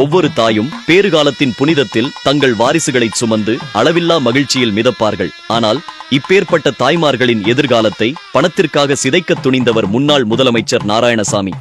ஒவ்வொரு தாயும் பேறுகாலத்தின் புனிதத்தில் தங்கள் வாரிசுகளை சுமந்து அளவில்லா மகிழ்ச்சியில் மிதப்பார்கள். ஆனால் இப்பேற்பட்ட தாய்மார்களின் எதிர்காலத்தை பணத்திற்காக சிதைக்க துணிந்தவர் முன்னாள் முதலமைச்சர் நாராயணசாமி.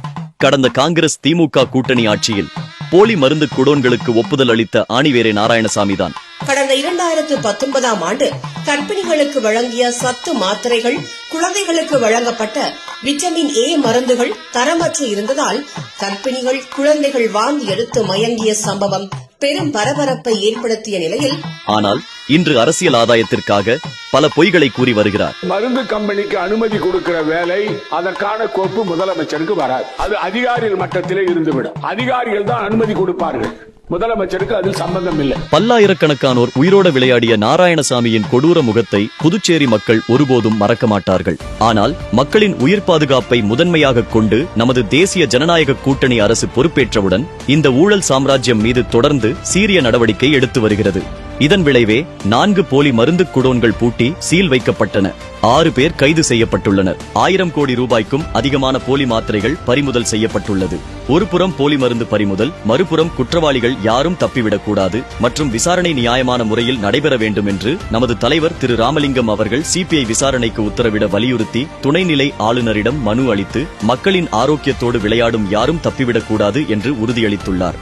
கடந்த காங்கிரஸ் திமுக கூட்டணி ஆட்சியில் போலி மருந்து குடோன்களுக்கு ஒப்புதல் அளித்த ஆணிவேரே நாராயணசாமிதான். கடந்த 2019ஆம் ஆண்டு கர்ப்பிணிகளுக்கு வழங்கிய சத்து மாத்திரைகள், குழந்தைகளுக்கு வழங்கப்பட்ட விட்டமின் ஏ மருந்துகள் தரமற்று இருந்ததால் கர்ப்பிணிகள், குழந்தைகள் வாந்தி எடுத்து மயங்கிய சம்பவம் பெரும் பரபரப்பை ஏற்படுத்திய நிலையில், ஆனால் இன்று அரசியல் ஆதாயத்திற்காக பல பொய்களை கூறி வருகிறார். மருந்து கம்பெனிக்கு அனுமதி கொடுக்கிற வேலை, அதற்கான கோப்பு முதலமைச்சருக்கு வராது. அது அதிகாரிகள் மட்டத்திலே இருந்துவிடும். அதிகாரிகள் தான் அனுமதி கொடுப்பார்கள். முதலமைச்சருக்கு அதில் சம்பந்தம் இல்லை. பல்லாயிரக்கணக்கானோர் உயிரோட விளையாடிய நாராயணசாமியின் கொடூர முகத்தை புதுச்சேரி மக்கள் ஒருபோதும் மறக்க மாட்டார்கள். ஆனால் மக்களின் உயிர் பாதுகாப்பை முதன்மையாக கொண்டு நமது தேசிய ஜனநாயக கூட்டணி அரசு பொறுப்பேற்றவுடன் இந்த ஊழல் சாம்ராஜ்யம் மீது தொடர்ந்து சீரிய நடவடிக்கை எடுத்து வருகிறது. இதன் விளைவே 4 போலி மருந்து குடோன்கள் பூட்டி சீல் வைக்கப்பட்டன. 6 பேர் கைது செய்யப்பட்டுள்ளனர். 1000 கோடி ரூபாய்க்கும் அதிகமான போலி மாத்திரைகள் பறிமுதல் செய்யப்பட்டுள்ளது. ஒரு புறம் போலி மருந்து பறிமுதல், மறுபுறம் குற்றவாளிகள் யாரும் தப்பிவிடக்கூடாது மற்றும் விசாரணை நியாயமான முறையில் நடைபெற வேண்டும் என்று நமது தலைவர் திரு ராமலிங்கம் அவர்கள் சிபிஐ விசாரணைக்கு உத்தரவிட வலியுறுத்தி துணைநிலை ஆளுநரிடம் மனு அளித்து மக்களின் ஆரோக்கியத்தோடு விளையாடும் யாரும் தப்பிவிடக்கூடாது என்று உறுதியளித்துள்ளார்.